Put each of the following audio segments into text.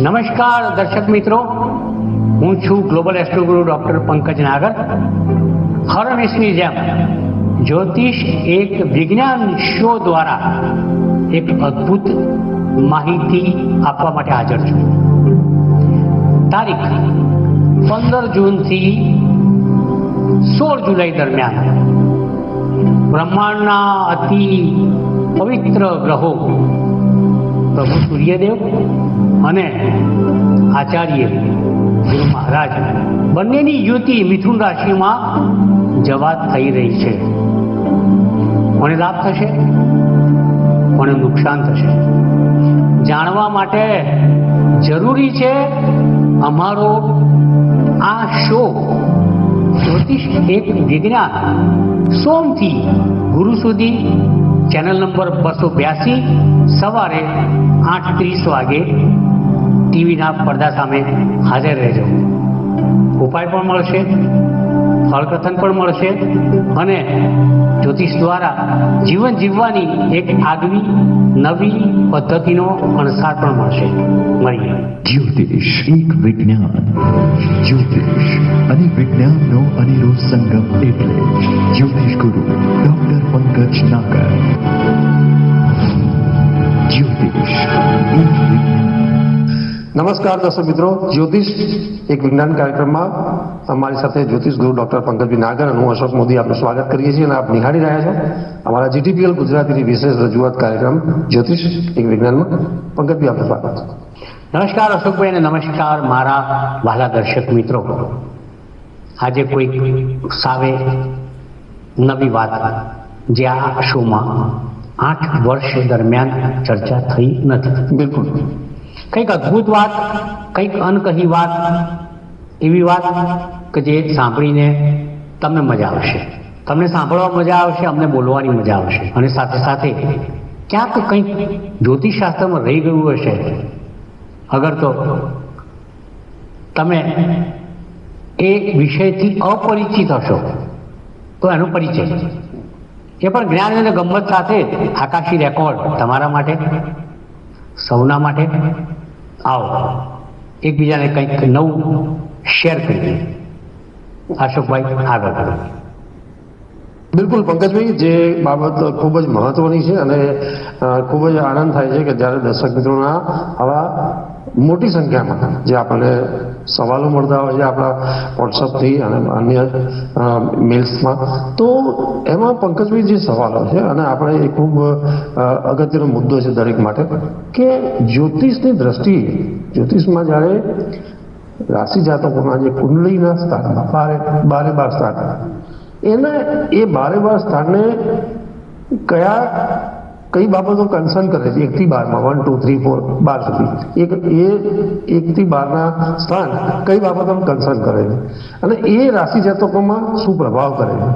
નમસ્કાર દર્શક મિત્રો, હું છું ગ્લોબલ એસ્ટ્રોગુરુ ડૉક્ટર પંકજ નાગર. હર હંમેશની જેમ જ્યોતિષ એક વિજ્ઞાન શો દ્વારા એક અદ્ભુત માહિતી આપવા માટે હાજર છું. તારીખ 15 જૂનથી 16 જુલાઈ દરમિયાન બ્રહ્માંડના અતિ પવિત્ર ગ્રહો પ્રભુ સૂર્યદેવ અને આચાર્ય ગુરુ મહારાજ બંનેની યુતિ મિથુન રાશિમાં જવા થઈ રહી છે. કોને લાભ થશે, કોને નુકસાન થશે, જાણવા માટે જરૂરી છે અમારો આ શો જ્યોતિષ એક વિજ્ઞાન સોમથી ગુરુ સુધી ચેનલ નંબર 282 સવારે 8:30 વાગે ટીવીના પડદા સામે હાજર રહેજો. ઉપાય પણ મળશે, ફળકથન પણ મળશે અને જ્યોતિષ દ્વારા જીવન જીવવાની એક આગવી નવી પદ્ધતિનો અણસાર પણ મળશે. મળીએ. જ્યોતિષ એક વિજ્ઞાન. જ્યોતિષ અને વિજ્ઞાનનો અનેરો સંગમ એટલે જ્યોતિષ ગુરુ ડૉક્ટર પંકજ નાગર. જ્યોતિષ એક વિજ્ઞાન. નમસ્કાર દર્શક મિત્રો, જ્યોતિષ એક વિજ્ઞાન કાર્યક્રમમાં અમારી સાથે જ્યોતિષ ગુરુ ડૉક્ટર પંકજભાઈ નાગર અને હું અશોક મોદી આપનું સ્વાગત કરીએ છીએ અને આપ નિહાળી રહ્યા છો અમારા GTPL ગુજરાતીની વિશેષ રજૂઆત કાર્યક્રમ જ્યોતિષ એક વિજ્ઞાનમાં. પંકજભાઈ આપનું સ્વાગત. નમસ્કાર અશોકભાઈ અને નમસ્કાર મારા વહાલા દર્શક મિત્રો. આજે કોઈક સાવે નવી વાત જે આ શોમાં 8 વર્ષ દરમિયાન ચર્ચા થઈ નથી. બિલકુલ. કંઈક અદ્ભુત વાત, કંઈક અનકહી વાત, એવી વાત કે જે સાંભળીને તમને મજા આવશે, તમને સાંભળવા મજા આવશે, અમને બોલવાની મજા આવશે અને સાથે સાથે ક્યાંક કંઈક જ્યોતિષશાસ્ત્રમાં રહી ગયું હશે. અગર તો તમે એ વિષયથી અપરિચિત હશો તો એનો પરિચય એ પણ જ્ઞાન અને ગમ્મત સાથે આકાશી રેકોર્ડ તમારા માટે, સૌના માટે. આવો એકબીજાને કંઈક નવું શેર કરીએ. અશોકભાઈ આગળ કરો. બિલકુલ પંકજભાઈ, જે બાબત ખૂબ જ મહત્વની છે અને ખૂબ જ આનંદ થાય છે કે જ્યારે દર્શક મિત્રોના આવા મોટી સંખ્યામાં જે આપણને સવાલો મળતા હોય છે આપણા વોટ્સઅપથી અને અન્ય મેલ્સમાં, તો એમાં પંકજભાઈ જે સવાલો છે અને આપણે એ ખૂબ અગત્યનો મુદ્દો છે દરેક માટે કે જ્યોતિષની દ્રષ્ટિએ જ્યોતિષમાં જ્યારે રાશિ જાતકોના જે કુંડળીના સ્થાનમાં 12 સ્થાન એને એ 12 સ્થાનને કઈ બાબતો કન્સર્ન કરે છે 1 થી 12માં 1 2 3 4 12 સુધી 1 થી 12ના સ્થાન કઈ બાબતોને કન્સર્ન કરે છે અને એ રાશિ જાતકોમાં શું પ્રભાવ કરે છે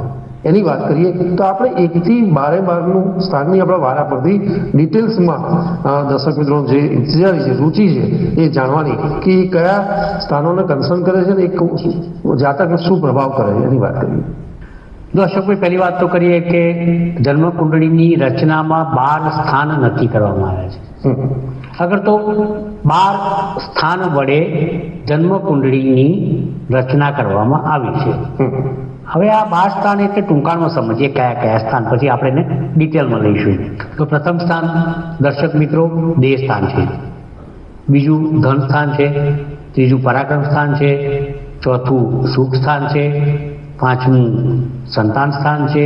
એની વાત કરીએ તો આપણે 1 થી 12નું સ્થાનની આપણા વારા પરથી ડિટેલ્સમાં દર્શક મિત્રો જે ઇંતજારી છે, રુચિ છે એ જાણવાની કે એ કયા સ્થાનોને કન્સર્ન કરે છે અને એ જાતકને શું પ્રભાવ કરે છે એની વાત કરીએ. તો અશોકભાઈ, પહેલી વાત તો કરીએ કે જન્મ કુંડળીની રચનામાં 12 સ્થાન નક્કી કરવામાં આવ્યા છે. અગર તો 12 સ્થાન વડે જન્મ કુંડળીની રચના કરવામાં આવી છે. હવે આ 12 સ્થાન એટલે ટૂંકાણમાં સમજીએ કયા કયા સ્થાન, પછી આપણે એને ડિટેલમાં લઈશું. તો પ્રથમ સ્થાન દર્શક મિત્રો દેહ સ્થાન છે, બીજું ધન સ્થાન છે, ત્રીજું પરાક્રમ સ્થાન છે, ચોથું સુખ સ્થાન છે, પાંચમું સંતાન સ્થાન છે,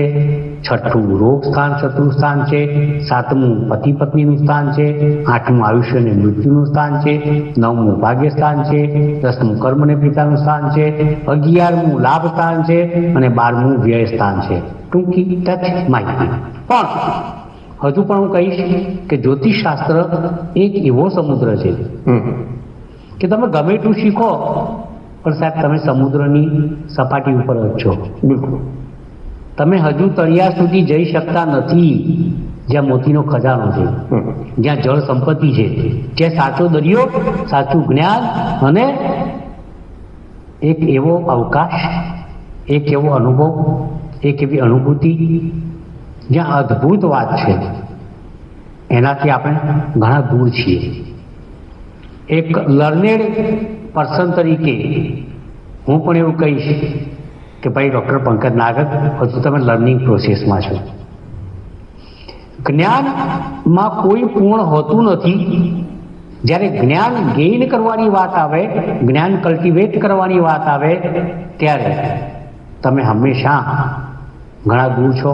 છઠ્ઠું રોગ સ્થાન ચતુર્થ સ્થાન છે, સાતમું પતિ પત્નીનું સ્થાન છે, આઠમું આયુષ્ય અને મૃત્યુનું સ્થાન છે, નવમું ભાગ્ય સ્થાન છે, 10મું કર્મ અને પિતાનું સ્થાન છે, 11મું લાભ સ્થાન છે અને 12મું વ્યય સ્થાન છે. ટૂંકી ટચ માહિતી. પણ હજુ પણ હું કહીશ કે જ્યોતિષશાસ્ત્ર એક એવો સમુદ્ર છે કે તમે ગમે એટલું શીખો પણ સાહેબ તમે સમુદ્રની સપાટી ઉપર જ છો. બિલકુલ. તમે હજુ તળિયા સુધી જઈ શકતા નથી જ્યાં મોતીનો ખજાનો છે, જ્યાં જળ સંપત્તિ છે, જ્યાં સાચો દરિયો, સાચું જ્ઞાન અને એક એવો અવકાશ, એક એવો અનુભવ, એક એવી અનુભૂતિ જ્યાં અદ્ભુત વાત છે, એનાથી આપણે ઘણા દૂર છીએ. એક લર્નેડ પર્સન તરીકે હું પણ એવું કહીશ કે ભાઈ ડૉક્ટર પંકજ નાગર, હજુ તમે લર્નિંગ પ્રોસેસમાં છો. જ્ઞાનમાં કોઈ પૂર્ણ હોતું નથી. જ્યારે જ્ઞાન ગેઇન કરવાની વાત આવે, જ્ઞાન કલ્ટિવેટ કરવાની વાત આવે, ત્યારે તમે હંમેશા ઘણા દૂર છો,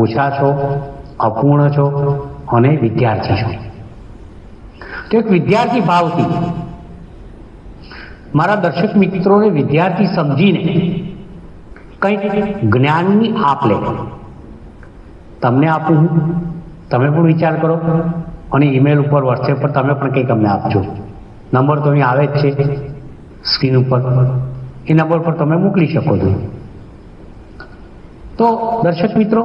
ઓછા છો, અપૂર્ણ છો અને વિદ્યાર્થી છો. તો એક વિદ્યાર્થી ભાવથી મારા દર્શક મિત્રોને વિદ્યાર્થી સમજીને કંઈક જ્ઞાનની આપ લે તમને આપું હું, તમે પણ વિચાર કરો અને ઈમેલ ઉપર, વોટ્સએપ પર તમે પણ કંઈક અમને આપજો. નંબર તો અહીં આવે જ છે સ્ક્રીન ઉપર, એ નંબર પર તમે મોકલી શકો છો. તો દર્શક મિત્રો,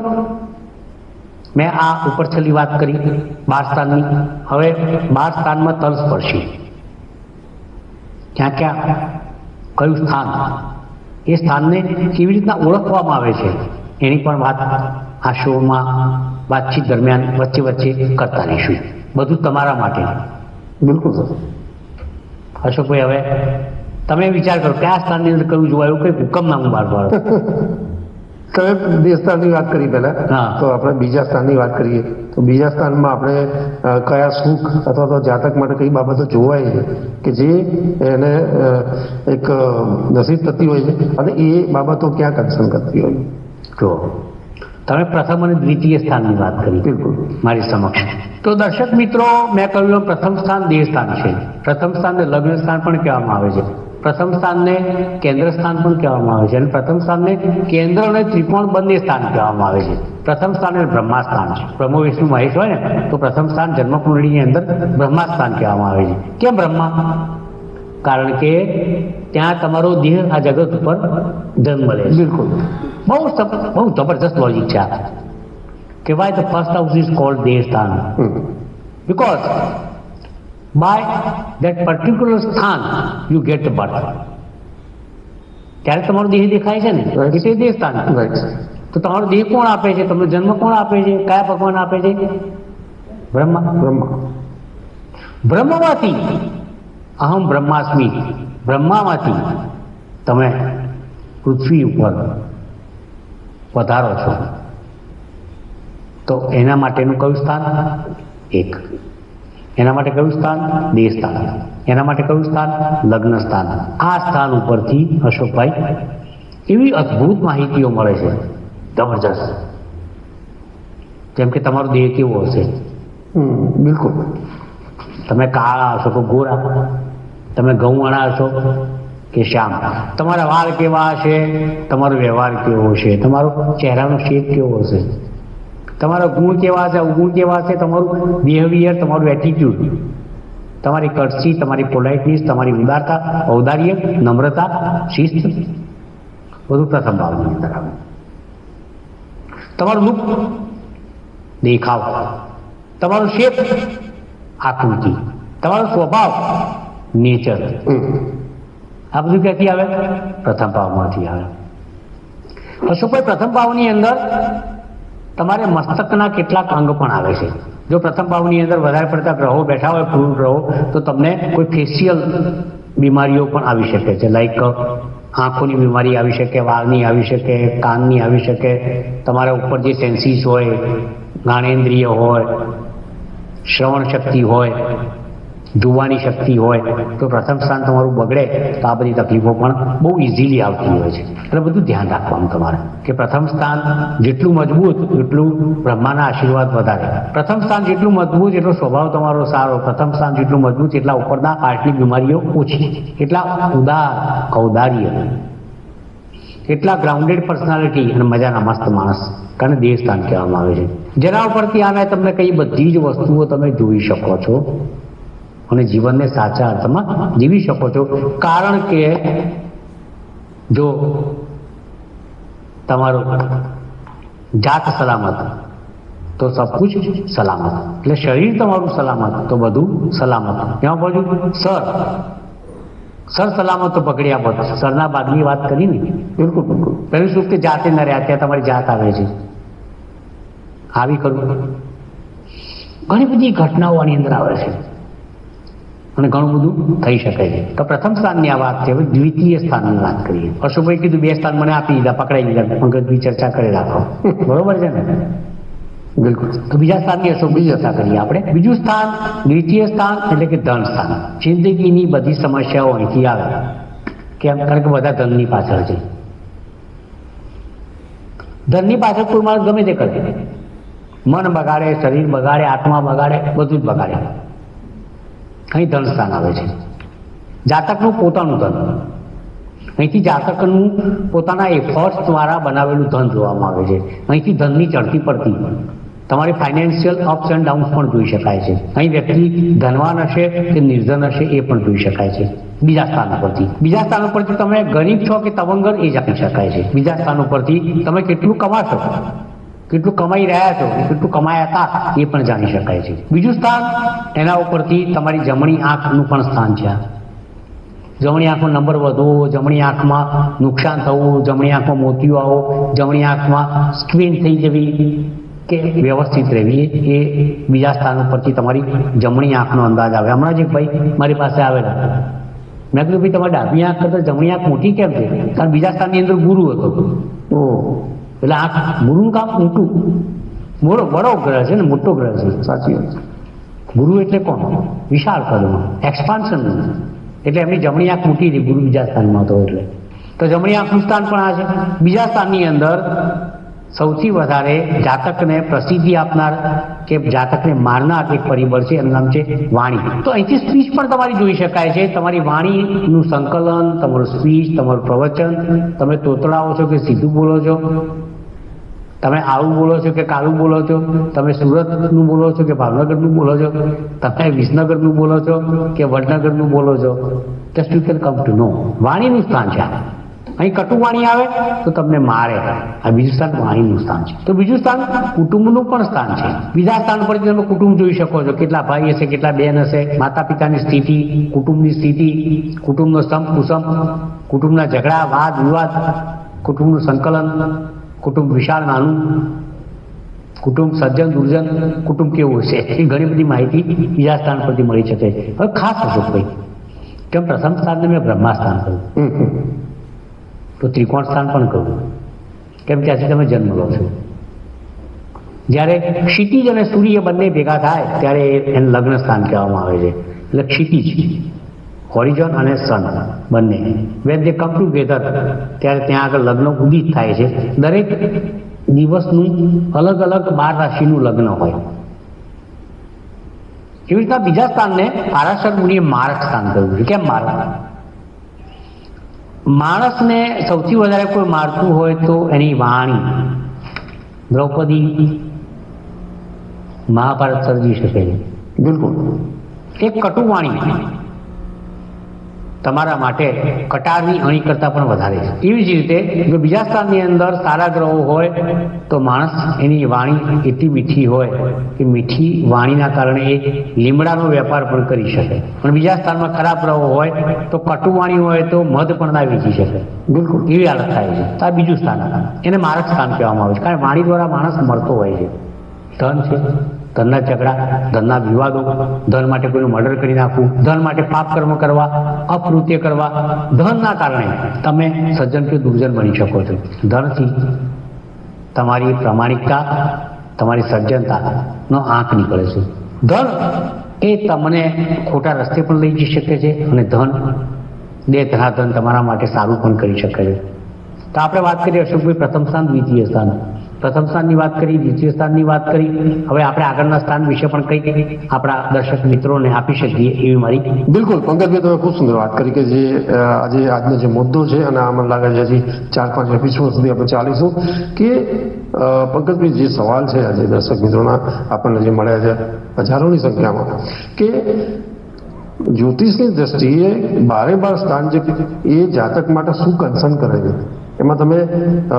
મેં આ ઉપર છેલ્લી વાત કરી 12 સ્થાનની. હવે 12 સ્થાનમાં તલસ્પર્શી ક્યાં ક્યાં, કયું સ્થાન, એ સ્થાનને કેવી રીતના ઓળખવામાં આવે છે એની પણ વાત આ શોમાં વાતચીત દરમિયાન વચ્ચે વચ્ચે કરતા રહીશું. બધું તમારા માટે. બિલકુલ સર. અશોકભાઈ, હવે તમે વિચાર કરો કયા સ્થાનની અંદર કયું જોવાયું, કઈ હુકમમાં હું બહાર પાડું. તમે બે સ્થાનની વાત કરી પહેલા, હા. તો આપણે બીજા સ્થાનની વાત કરીએ. તો બીજા સ્થાનમાં આપણે કયા સુખ અથવા તો જાતક માટે કઈ બાબતો જોવાય છે કે જે એને એક નસીબ થતી હોય છે અને એ બાબતો ક્યાં કન્સર્ન કરતી હોય છે. જો તમે પ્રથમ અને દ્વિતીય સ્થાનની વાત કરી બિલકુલ મારી સમક્ષ. તો દર્શક મિત્રો, મેં કહ્યું એમ પ્રથમ સ્થાન દેહ સ્થાન છે. પ્રથમ સ્થાનને લગ્ન સ્થાન પણ કહેવામાં આવે છે. પ્રથમ સ્થાનને કેન્દ્ર સ્થાન પણ કહેવામાં આવે છે અને પ્રથમ સ્થાનને કેન્દ્ર અને ત્રિકોણ બંને સ્થાન કહેવામાં આવે છે. પ્રથમ સ્થાન એ બ્રહ્મા સ્થાન છે. બ્રહ્મ વિષ્ણુ મહેશ હોય ને, તો પ્રથમ સ્થાન જન્મકુંડળીની અંદર બ્રહ્મા સ્થાન કહેવામાં આવે છે. કેમ બ્રહ્મા? કારણ કે ત્યાં તમારો દેહ આ જગત ઉપર જન્મ લે છે. બિલકુલ. બહુ જબરજસ્ત લોજિક છે આ. કે Y the first house is called દેહ સ્થાન? Because by that particular સ્થાન you get the birth. ત્યારે તમારો દેહ દેખાય છે ને, એટલે દેહ સ્થાન. રાઈટ. તો તમારો દેહ કોણ આપે છે, તમને જન્મ કોણ આપે છે, કયા ભગવાન આપે છે? બ્રહ્મા. બ્રહ્મમાંથી અહમ બ્રહ્માસ્મિ, બ્રહ્મામાંથી તમે પૃથ્વી ઉપર પધારો છો. તો એના માટેનું કયું સ્થાન? એક. એના માટે કયું સ્થાન? દેહ સ્થાન. એના માટે કયું સ્થાન? લગ્ન સ્થાન. આ સ્થાન ઉપરથી અશોકભાઈ એવી અદ્ભુત માહિતીઓ મળે છે, જબરજસ્ત. જેમ કે તમારો દેહ કેવો હશે? બિલકુલ. તમે કાળા હશો કે ગોરા? તમે ઘઉંવણા હશો કે શ્યામ? તમારા વાળ કેવા હશે? તમારો વ્યવહાર કેવો હશે? તમારો ચહેરાનો શેપ કેવો હશે? તમારા ગુણ કેવા હશે, અવગુણ કેવા હશે? તમારું બિહેવિયર, તમારું એટીટ્યુડ, તમારી કર્ટસી, તમારી પોલાઇટનેસ, તમારી ઉદારતા, ઔદાર્ય, નમ્રતા, શિસ્ત, બધું પ્રથમ ભાવની અંદર આવે. તમારું લુક, દેખાવ, તમારું શેપ, આકૃતિ, તમારો સ્વભાવ, નેચર, આ બધું ક્યાંથી આવે? પ્રથમ ભાવમાંથી આવે. અશોકભાઈ, પ્રથમ ભાવની અંદર તમારે મસ્તકના કેટલાક અંગ પણ આવે છે. જો પ્રથમ ભાવની અંદર વધારે પડતા ગ્રહો બેઠા હોય, ક્રૂર ગ્રહો, તો તમને કોઈ ફેશિયલ બીમારીઓ પણ આવી શકે છે. લાઈક આંખોની બીમારી આવી શકે, વાળની આવી શકે, કાનની આવી શકે. તમારા ઉપર જે સેન્સીસ હોય, જ્ઞાનેન્દ્રિય હોય, શ્રવણ શક્તિ હોય, જોવાની શક્તિ હોય, તો પ્રથમ સ્થાન તમારું બગડે તો આ બધી તકલીફો પણ બહુ ઇઝીલી આવતી હોય છે. એટલે બધું ધ્યાન રાખવાનું તમારે કે પ્રથમ સ્થાન જેટલું મજબૂત એટલું બ્રહ્માના આશીર્વાદ વધારે. પ્રથમ સ્થાન જેટલું મજબૂત એટલો સ્વભાવ તમારો સારો. પ્રથમ સ્થાન જેટલું મજબૂત એટલા ઉપરના હાર્ટની બીમારીઓ ઓછી. એટલા ઉદાર, ઔદાર્ય, એટલા ગ્રાઉન્ડેડ પર્સનાલિટી અને મજાના મસ્ત માણસ, કારણ દેહ સ્થાન કહેવામાં આવે છે. જેના ઉપરથી આને તમને કઈ બધી જ વસ્તુઓ તમે જોઈ શકો છો અને જીવનને સાચા અર્થમાં જીવી શકો છો. કારણ કે જો તમારો જાત સલામત તો સબ કુછ સલામત. એટલે શરીર તમારું સલામત તો બધું સલામત. એમાં બાજુ સર સલામત તો પકડ્યા બધું. સરના ભાગની વાત કરી ને. બિલકુલ બિલકુલ. પહેલું સુખ કે જાતે ન રહ્યા, ત્યાં તમારી જાત આવે છે. આવી કરું ઘણી બધી ઘટનાઓ આની અંદર આવે છે અને ઘણું બધું થઈ શકે છે. તો પ્રથમ સ્થાનની આ વાત છે. હવે દ્વિતીય સ્થાનની વાત કરીએ. અશોકભાઈ કીધું 2 સ્થાન મને આપી દીધા, પકડાઈ દીધા, પંકજભાઈ ચર્ચા કરી રાખો. બરોબર છે ને? બિલકુલ. તો બીજા સ્થાનની અશોકભાઈ ચર્ચા કરીએ આપણે. બીજું સ્થાન, દ્વિતીય સ્થાન એટલે કે ધન સ્થાન. જિંદગીની બધી સમસ્યાઓ અહીંથી આવે. કેમ? કારણ કે બધા ધનની પાછળ છે. ધનની પાછળ કોઈ માણસ ગમે તે કરે, મન બગાડે, શરીર બગાડે, આત્મા બગાડે, બધું જ બગાડે. અહીં ધન સ્થાન આવે છે. જાતકનું પોતાનું ધન, અહીંથી જાતકનું પોતાના એફર્ટ્સ દ્વારા બનાવેલું ધન જોવામાં આવે છે. અહીંથી ધનની ચડતી પડતી, તમારી ફાઇનાન્શિયલ અપ્સ એન્ડ ડાઉન્સ પણ જોઈ શકાય છે. અહીં વ્યક્તિ ધનવાન હશે કે નિર્ધન હશે એ પણ જોઈ શકાય છે. બીજા સ્થાન ઉપરથી તમે ગરીબ છો કે તવંગર એ જાણી શકાય છે. બીજા સ્થાન ઉપરથી તમે કેટલું કમાશો, કેટલું કમાઈ રહ્યા છો, કેટલું કમાયા હતા એ પણ જાણી શકાય છે. બીજું સ્થાન, એના ઉપરથી તમારી જમણી આંખનું પણ સ્થાન છે. જમણી આંખનો નંબર વધવો, જમણી આંખમાં નુકસાન થવું, જમણી આંખમાં મોતિયો આવો, જમણી આંખમાં સ્ક્વીન થઈ જવી કે વ્યવસ્થિત રહેવી, એ બીજા સ્થાન ઉપરથી તમારી જમણી આંખનો અંદાજ આવે. હમણાં જ એક ભાઈ મારી પાસે આવેલા, મેં કીધું ભાઈ તમારી ડાબી આંખ કરતાં જમણી આંખ મોટી કેમ છે? કારણ બીજા સ્થાનની અંદર ગુરુ હતો. એટલે આંખ ગુરુનું કામ મોટું, બડો ગ્રહ છે ને, મોટો ગ્રહ છે. સાચી વાત છે. ગુરુ એટલે કોણ? વિશાળ કદમાં, એક્સપાન્શન. એટલે એમની જમણી આંખ મોટી હતી, ગુરુ બીજા સ્થાનમાં હતો એટલે. તો જમણી આંખનું સ્થાન પણ આ છે. બીજા સ્થાનની અંદર સૌથી વધારે જાતકને પ્રસિદ્ધિ આપનાર કે જાતકને મારનાર એક પરિબળ છે, એનું નામ છે વાણી. તો અહીંથી સ્પીચ પણ તમારી જોઈ શકાય છે. તમારી વાણીનું સંકલન, તમારું સ્પીચ, તમારું પ્રવચન, તમે તોતડાઓ છો કે સીધું બોલો છો, તમે આવું બોલો છો કે કાળું બોલો છો, તમે સુરતનું બોલો છો કે ભાવનગરનું બોલો છો, તમે વિસનગરનું બોલો છો કે વડનગરનું બોલો છો, just you can come to know. વાણીનું સ્થાન છે. અહીં કટુ વાણી આવે તો તમને મારે. આ બીજું સ્થાન વાણીનું સ્થાન છે. તો બીજું સ્થાન કુટુંબનું પણ સ્થાન છે. બીજા સ્થાન પર તમે કુટુંબ જોઈ શકો છો, કેટલા ભાઈ હશે, કેટલા બહેન હશે, માતા પિતાની સ્થિતિ, કુટુંબની સ્થિતિ, કુટુંબનો સમ કુસમ, કુટુંબના ઝઘડા, વાદ વિવાદ, કુટુંબનું સંકલન, કુટુંબ વિશાળ નાનું, કુટુંબ સજ્જન દુર્જન, કુટુંબ કેવું હશે, એ ઘણી બધી માહિતી બીજા સ્થાન પરથી મળી શકે છે. હવે ખાસ અશોકભાઈ, કેમ પ્રથમ સ્થાનને મેં બ્રહ્મા સ્થાન કહ્યું, તો ત્રિકોણ સ્થાન પણ કહ્યું, કેમ ત્યાંથી તમે જન્મ લો છો. જ્યારે ક્ષિતિજ અને સૂર્ય બંને ભેગા થાય ત્યારે એને લગ્ન સ્થાન કહેવામાં આવે છે. એટલે ક્ષિતિજ, હોરિઝોન અને સન બંને વેન દે કમ ટુગેધર ત્યારે ત્યાં આગળ લગ્ન ઉદિત થાય છે. દરેક દિવસનું અલગ અલગ 12 રાશિનું લગ્ન હોય. એવી રીતના બીજા સ્થાનને પારાશર મુનિએ મારક સ્થાન કહ્યું છે. કેમ મારક? માણસને સૌથી વધારે કોઈ મારતું હોય તો એની વાણી. દ્રૌપદી મહાભારત સર્જી શકે છે. બિલકુલ. એક કટુ વાણી તમારા માટે કટારની અણી કરતાં પણ વધારે છે. એવી જ રીતે જો બીજા સ્થાનની અંદર સારા ગ્રહો હોય તો માણસ એની વાણી એટલી મીઠી હોય કે મીઠી વાણીના કારણે એ લીમડાનો વેપાર પણ કરી શકે. પણ બીજા સ્થાનમાં ખરાબ ગ્રહો હોય તો કટુ વાણી હોય તો મધ પણ ના વેચી શકે. બિલકુલ એવી હાલત થાય છે. તો આ બીજું સ્થાન, એને મારક સ્થાન કહેવામાં આવે છે. કારણ વાણી દ્વારા માણસ મળતો હોય છે. ધન છે, ધનના ઝઘડા, ધનના વિવાદો, ધન માટે કોઈનું મર્ડર કરી નાખવું, ધન માટે પાપ કર્મ કરવા, અકૃત્ય કરવા, ધનના કારણે તમે સજ્જન કે દુર્જન બની શકો છો. ધનથી તમારી પ્રામાણિકતા, તમારી સજ્જનતાનો આંક નીકળે છે. ધન એ તમને ખોટા રસ્તે પણ લઈ જઈ શકે છે અને ધન તમારા માટે સારું પણ કરી શકે છે. તો આપણે વાત કરીએ અશોકભાઈ પ્રથમ સ્થાન, દ્વિતીય સ્થાન. પ્રથમ સ્થાનની વાત કરી, દ્વિતીય સ્થાનની વાત કરી. હવે આપણે આગળના સ્થાન વિશે પણ કંઈક આપણા દર્શક મિત્રોને આપી શકીએ એવી મારી. બિલકુલ પંકજભાઈ, તમે ખૂબ સુંદર વાત કરી કે જે આજનો જે મુદ્દો છે અને આમાં લાગે છે હજી 4-5 એપિસોડ સુધી આપણે ચાલીશું કે પંકજભાઈ જે સવાલ છે આજે દર્શક મિત્રોના આપણને જે મળ્યા છે હજારોની સંખ્યામાં કે જ્યોતિષની દ્રષ્ટિએ 12 સ્થાન જે એ જાતક માટે શું કન્સર્ન કરે છે, એમાં તમે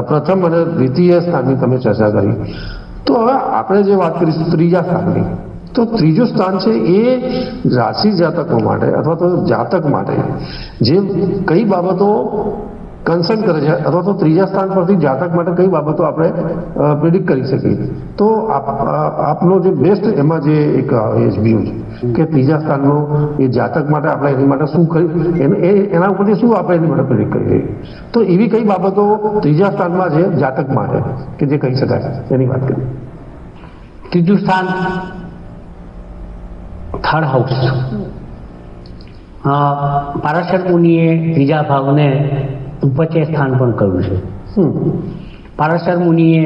પ્રથમ અને દ્વિતીય સ્થાનની તમે ચર્ચા કરી. તો હવે આપણે જે વાત કરીશું ત્રીજા સ્થાનની, તો ત્રીજું સ્થાન છે એ રાશિ જાતકો માટે અથવા તો જાતક માટે જે કઈ બાબતો કન્સર્ન કરે છે અથવા તો ત્રીજા સ્થાન પરથી જાતક માટે કઈ બાબતો આપણે પ્રિડિક્ટ કરી શકીએ. તો આપનો જે બેસ્ટ એમાં જે એક વ્યૂ છે કે ત્રીજા સ્થાનનો એ જાતક માટે આપણે એની માટે શું કરી એના ઉપરથી શું આપણે એની માટે પ્રિડિક્ટ કરીએ. તો એવી કઈ બાબતો ત્રીજા સ્થાનમાં છે જાતક માટે કે જે કહી શકાય એની વાત કરીએ. ત્રીજું સ્થાન થર્ડ હાઉસ. પારાશર મુનિએ ત્રીજા ભાવને ઉપચય સ્થાન પણ કહ્યું છે. પારાશર મુનિએ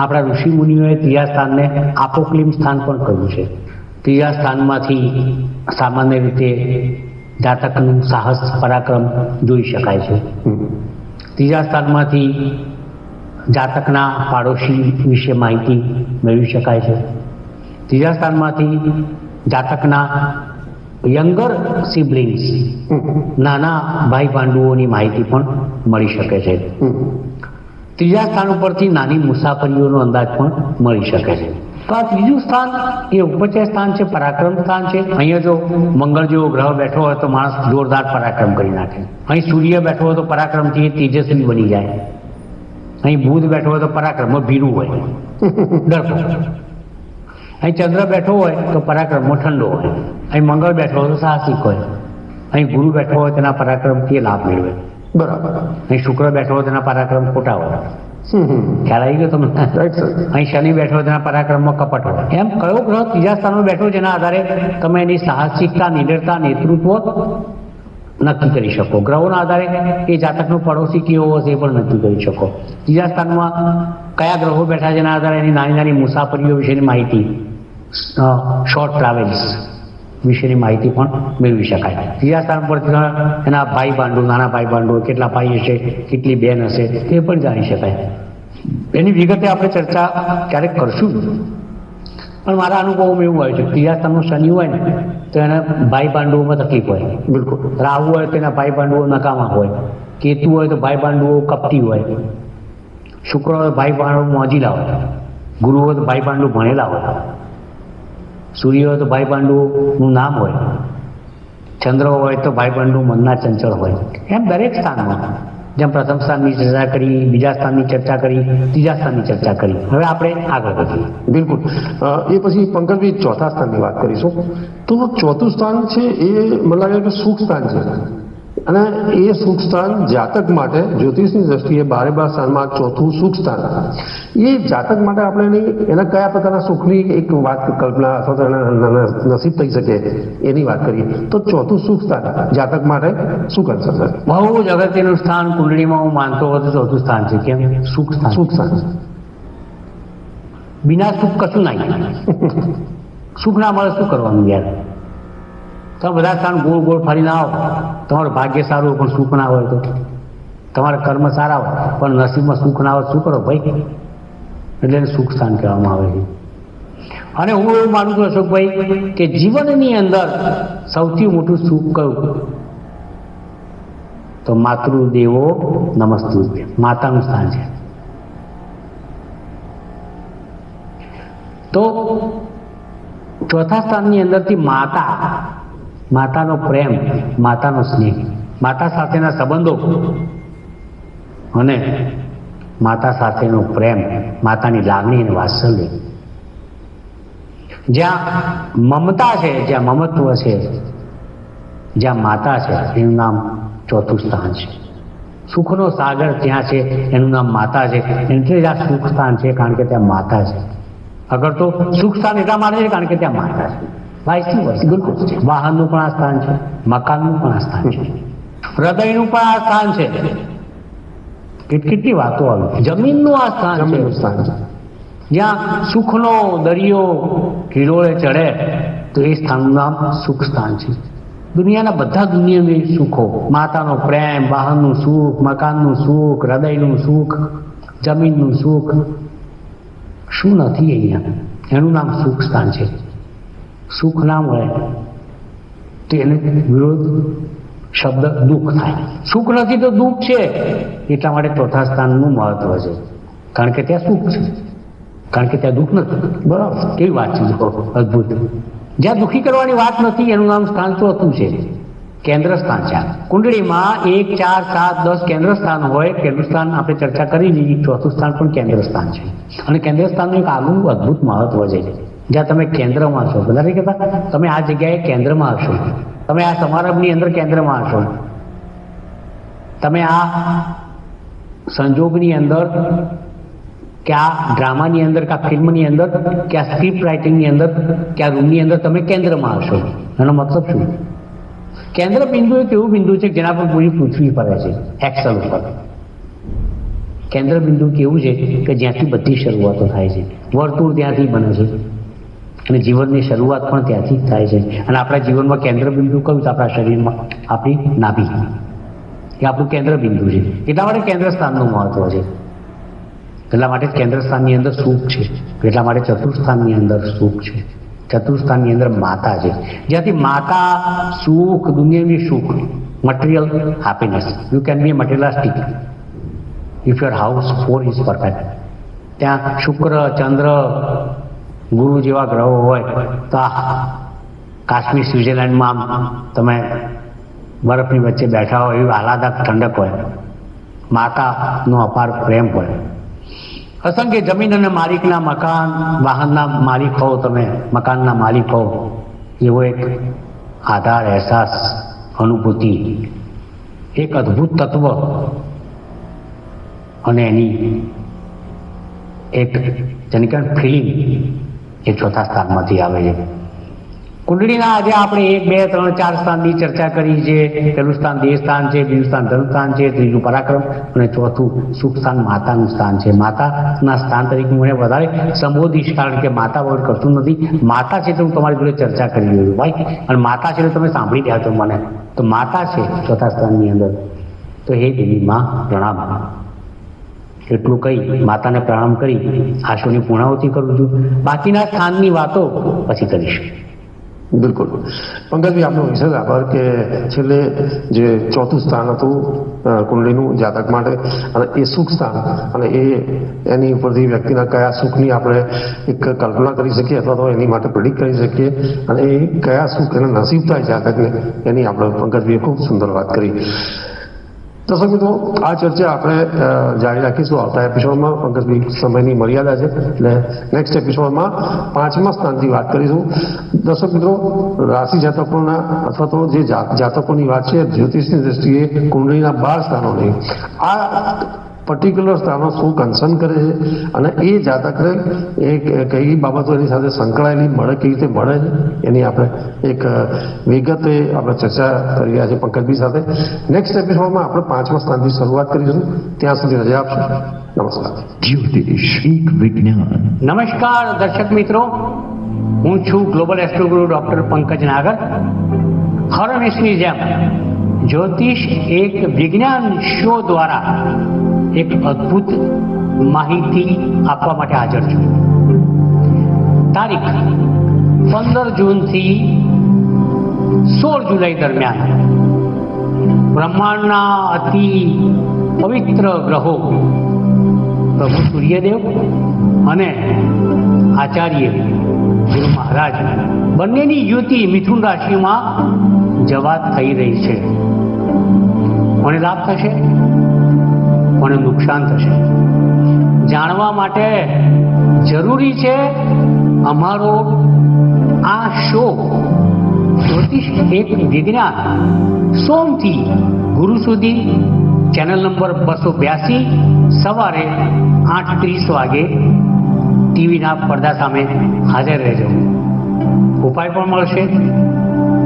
આપણા ઋષિ મુનિઓએ ત્રીજા સ્થાનને આપોક્લિમ સ્થાન પણ કહ્યું છે. ત્રીજા સ્થાનમાંથી સામાન્ય રીતે જાતકનું સાહસ પરાક્રમ જોઈ શકાય છે. ત્રીજા સ્થાનમાંથી જાતકના પાડોશી વિશે માહિતી મેળવી શકાય છે. ત્રીજા સ્થાનમાંથી જાતકના યંગર સિબ્લિંગ્સ નાના ભાઈ ભાંડુઓની માહિતી પણ મળી શકે છે. ત્રીજા સ્થાન ઉપરથી નાની મુસાફરીઓનો અંદાજ પણ મળી શકે છે. તો આ ત્રીજું સ્થાન એ ઉપચય સ્થાન છે, પરાક્રમ સ્થાન છે. અહીંયા જો મંગળ જેવો ગ્રહ બેઠો હોય તો માણસ જોરદાર પરાક્રમ કરી નાખે. અહીં સૂર્ય બેઠો હોય તો પરાક્રમથી તેજસ્વી બની જાય. અહીં બુધ બેઠો હોય તો પરાક્રમમાં ભીરું હોય, ડરપોક. અહીં ચંદ્ર બેઠો હોય તો પરાક્રમમાં ઠંડો હોય. અહીં મંગળ બેઠો હોય તો સાહસિક હોય. અહીં ગુરુ બેઠો હોય તેના પરાક્રમથી લાભ મેળવે. બરાબર. અહીં શુક્ર બેઠો હોય તેના પરાક્રમ ખોટા હોય. ખ્યાલ આવી ગયો તમને? Right sir. અહીં શનિ બેઠો હોય તેના પરાક્રમમાં કપટ હોય. એમ કયો ગ્રહ ત્રીજા સ્થાનમાં બેઠો જેના આધારે તમે એની સાહસિકતા, નિડરતા, નેતૃત્વ નક્કી કરી શકો. ગ્રહોના આધારે એ જાતકનો પડોશી કેવો હશે એ પણ નક્કી કરી શકો. ત્રીજા સ્થાનમાં કયા ગ્રહો બેઠા જેના આધારે એની નાની નાની મુસાફરીઓ વિશેની માહિતી, શોર્ટ ટ્રાવેલ્સ વિશેની માહિતી પણ મેળવી શકાય. ત્રીજા સ્થાન પરથી એના ભાઈ ભાંડુ, નાના ભાઈ ભાંડુ, કેટલા ભાઈ હશે, કેટલી બેન હશે એ પણ જાણી શકાય. એની વિગતે આપણે ચર્ચા ક્યારેક કરશું. પણ મારા અનુભવમાં એવું હોય છે ત્રીજા સ્થાનનો શનિ હોય ને તો એના ભાઈ ભાંડુઓમાં તકલીફ હોય. બિલકુલ. રાહુ હોય તો એના ભાઈ ભાંડુઓ નકામા હોય. કેતુ હોય તો ભાઈ ભાંડુઓ કપટી હોય. શુક્ર હોય ભાઈ ભાંડુ મોજીલા હોય. ગુરુ હોય તો ભાઈ ભાંડુ ભણેલા હોય. સૂર્ય હોય તો ભાઈ ભાંડુનું નામ હોય. ચંદ્ર હોય તો ભાઈ ભાંડુ મનના ચંચળ હોય. એમ દરેક સ્થાનમાં જેમ પ્રથમ સ્થાનની ચર્ચા કરી, બીજા સ્થાનની ચર્ચા કરી, ત્રીજા સ્થાનની ચર્ચા કરી. હવે આપણે આગળ વધીએ. બિલકુલ. એ પછી પંકજભાઈ ચોથા સ્થાનની વાત કરીશું. તો ચોથું સ્થાન છે એ મને લાગે કે સુખ સ્થાન છે અને એ સુખ સ્થાન જાતક માટે જ્યોતિષની દ્રષ્ટિએ 12 સ્થાનમાં ચોથું સુખ સ્થાન એ જાતક માટે આપણે એના કયા પ્રકારના સુખની એક વાત કલ્પના અથવા તો એના નસીબ થઈ શકે એની વાત કરીએ તો ચોથું સુખ સ્થાન જાતક માટે શું કરી શકે? બહુ જ અગત્યનું સ્થાન કુંડળીમાં હું માનતો હોઉં તો ચોથું સ્થાન છે. કેમ? સુખ સ્થાન. સુખ સ્થાન. બિના સુખ કશું નહીં. સુખ ના મળે શું કરવાનું યાર? તમે બધા સ્થાન ગોળ ગોળ ફરીને આવો, તમારું ભાગ્ય સારું હોય પણ સુખ ના હોય તો, તમારા કર્મ સારા હોય પણ નસીબમાં સુખ ના હોય શું કરો ભાઈ? એટલે એને સુખ સ્થાન કહેવામાં આવે છે. અને હું એવું માનું છું અશોકભાઈ કે જીવનની અંદર સૌથી મોટું સુખ કયું? તો માતૃદેવો નમસ્તુતે, માતાનું સ્થાન છે. તો ચોથા સ્થાનની અંદરથી માતાનો પ્રેમ, માતાનો સ્નેહ, માતા સાથેના સંબંધો અને માતા સાથેનો પ્રેમ, માતાની લાગણી અને વાત્સલ્ય, જ્યાં મમતા છે, જ્યાં મમત્વ છે, જ્યાં માતા છે એનું નામ ચોથું સ્થાન છે. સુખનો સાગર ત્યાં છે એનું નામ માતા છે. એટલે જ આ સુખ સ્થાન છે કારણ કે ત્યાં માતા છે. અગર તો સુખ સ્થાન એટલા માટે છે કારણ કે ત્યાં માતા છે. બિલકુલ. વાહનનું પણ આ સ્થાન છે, મકાનનું પણ આ સ્થાન છે, હૃદયનું પણ આ સ્થાન છે. કેટલી વાતો આવી. જમીનનું આ સ્થાન છે. જ્યાં સુખનો દરિયો હિલોળે ચડે તો એ સ્થાનનું નામ સુખ સ્થાન છે. દુનિયાના બધા દુનિયાની સુખો, માતાનો પ્રેમ, વાહનનું સુખ, મકાનનું સુખ, હૃદયનું સુખ, જમીનનું સુખ, શું નથી અહીંયા? એનું નામ સુખ સ્થાન છે. સુખ ના મળે તો એને વિરોધ શબ્દ દુઃખ થાય. સુખ નથી તો દુઃખ છે. એટલા માટે ચોથા સ્થાનનું મહત્વ છે કારણ કે ત્યાં સુખ છે, કારણ કે ત્યાં દુઃખ નથી. બરાબર. કેવી વાત છે, અદભુત. જ્યાં દુઃખી કરવાની વાત નથી એનું નામ સ્થાન ચોથું છે. કેન્દ્ર સ્થાન છે. કુંડળીમાં 1, 4, 7, 10 કેન્દ્ર સ્થાન હોય. કેન્દ્ર સ્થાન આપણે ચર્ચા કરી લીધી. ચોથું સ્થાન પણ કેન્દ્ર સ્થાન છે. અને કેન્દ્ર સ્થાનનું એક આગવું અદ્ભુત મહત્વ છે. જ્યાં તમે કેન્દ્રમાં છો, બધા નહીં કહેતા તમે આ જગ્યાએ કેન્દ્રમાં હશો, તમે આ સમારંભની અંદર કેન્દ્રમાં હશો, તમે આ સંજોગની અંદર કે આ ડ્રામાની અંદર કે આ ફિલ્મની અંદર કે આ સ્ક્રિપ્ટ રાઇટિંગની અંદર કે આ રૂમની અંદર તમે કેન્દ્રમાં હશો. એનો મતલબ શું? કેન્દ્ર બિંદુ એક એવું બિંદુ છે જેના પર પૂરી પૃથ્વી ફરે છે, એક્સલ ઉપર. કેન્દ્ર બિંદુ કેવું છે કે જ્યાંથી બધી શરૂઆતો થાય છે. વર્તુળ ત્યાંથી બને છે અને જીવનની શરૂઆત પણ ત્યાંથી જ થાય છે. અને આપણા જીવનમાં કેન્દ્ર બિંદુ કયું છે? આપણા શરીરમાં આપણી નાભી, એ આપણું કેન્દ્ર બિંદુ છે. એટલા માટે કેન્દ્ર સ્થાનનું મહત્વ છે. એટલા માટે કેન્દ્ર સ્થાનની અંદર સુખ છે. એટલા માટે ચતુર્સ્થાનની અંદર સુખ છે. ચતુર્સ્થાનની અંદર માતા છે, જ્યાંથી માતા સુખ, દુનિયાની સુખ, material happiness. You can be materialistic if your house 4 is perfect. ત્યાં શુક્ર, ચંદ્ર, ગુરુ જેવા ગ્રહો હોય તો આ કાશ્મીર, સ્વિટ્ઝરલેન્ડમાં આમ તમે બરફની વચ્ચે બેઠા હોય એવી આહલાદક ઠંડક હોય. માતાનો અપાર પ્રેમ હોય. અસંખ્ય જમીન અને માલિકના મકાન, વાહનના માલિક હોવ, તમે મકાનના માલિક હોવ, એવો એક આધાર, અહેસાસ, અનુભૂતિ, એક અદ્ભુત તત્વ અને એની એક જેની ફિલિંગ એ ચોથા સ્થાનમાંથી આવે છે. કુંડળીના આજે આપણે 1, 2, 3, 4 સ્થાનની ચર્ચા કરી છે. પહેલું સ્થાન દેહ સ્થાન છે, બીજું સ્થાન ધન સ્થાન છે, ત્રીજું પરાક્રમ અને ચોથું સુખ સ્થાન માતાનું સ્થાન છે. માતાના સ્થાન તરીકે હું એને વધારે સંબોધીશ, કારણ કે માતા વગર કશું નથી. માતા છે તો હું તમારી જોડે ચર્ચા કરી રહ્યો છું ભાઈ, અને માતા છે તો તમે સાંભળી રહ્યા છો મને. તો માતા છે ચોથા સ્થાનની અંદર, તો હે દેવી માં પ્રણામ. એટલું કહી માતાને પ્રણામ કરી આશોની પૂર્ણાહુતિ કરું છું. બાકીના સ્થાનની વાતો પછી કરીશ. બિલકુલ પંકજભાઈ, આપનો વિશેષ આભાર કે છેલ્લે જે ચોથું સ્થાન હતું કુંડળીનું જાતક માટે, અને એ સુખ સ્થાન અને એની ઉપરથી વ્યક્તિના કયા સુખની આપણે એક કલ્પના કરી શકીએ અથવા તો એની માટે પ્રેડિક્ટ કરી શકીએ, અને એ કયા સુખ એને નસીબ થાય જાતકને, એની આપણે પંકજભાઈએ ખૂબ સુંદર વાત કરી. દર્શક મિત્રો, આ ચર્ચા આપણે જારી રાખીશું આવતા એપિસોડમાં. પંકજભાઈ, સમયની મર્યાદા છે એટલે નેક્સ્ટ એપિસોડમાં 5મા સ્થાનથી વાત કરીશું. દર્શક મિત્રો, રાશિ જાતકોના અથવા તો જે જાતકોની વાત છે જ્યોતિષની દ્રષ્ટિએ કુંડળીના 12 સ્થાનોની, આ પર્ટિક્યુલર સ્થાનો શું કન્સર્ન કરે છે અને એ જાતકને કઈ બાબતો એની સાથે સંકળાયેલી મળે, કેવી રીતે મળે છે, એની આપણે એક વિગતે આપણે ચર્ચા કરી રહ્યા છીએ પંકજભાઈ સાથે. નેક્સ્ટ એપિસોડમાં આપણે 5મા સ્થાનથી શરૂઆત કરીશું. ત્યાં સુધી રજા આપશો. નમસ્કાર. જ્યોતિષ એક વિજ્ઞાન. નમસ્કાર દર્શક મિત્રો, હું છું ગ્લોબલ એસ્ટ્રોગુરુ ડોક્ટર પંકજ નાગર. હર હંમેશની જેમ જ્યોતિષ એક વિજ્ઞાન શો દ્વારા એક અદ્ભુત માહિતી આપવા માટે હાજર છું. તારીખ 15 જૂનથી 16 જુલાઈ દરમિયાન બ્રહ્માંડના અતિ પવિત્ર ગ્રહો પ્રભુ સૂર્યદેવ અને આચાર્ય ગુરુ મહારાજ બંનેની યુતિ મિથુન રાશિમાં જવા થઈ રહી છે. કોને લાભ થશે, કોને નુકસાન થશે, જાણવા માટે જરૂરી છે અમારો આ શો જ્યોતિષ એક વિજ્ઞાન સોમથી ગુરુ સુધી ચેનલ નંબર 282 સવારે 8:30 વાગે ટીવીના પડદા સામે હાજર રહેજો. ઉપાય પણ મળશે,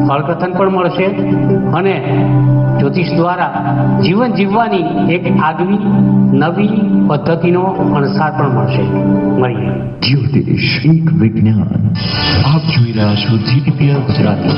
ફળકથન પણ મળશે અને જ્યોતિષ દ્વારા જીવન જીવવાની એક આગવી નવી પદ્ધતિનો અણસાર પણ મળશે. મળીએ. જ્યોતિષ એક વિજ્ઞાન. આપ જોઈ રહ્યા છો GTPL ગુજરાતી.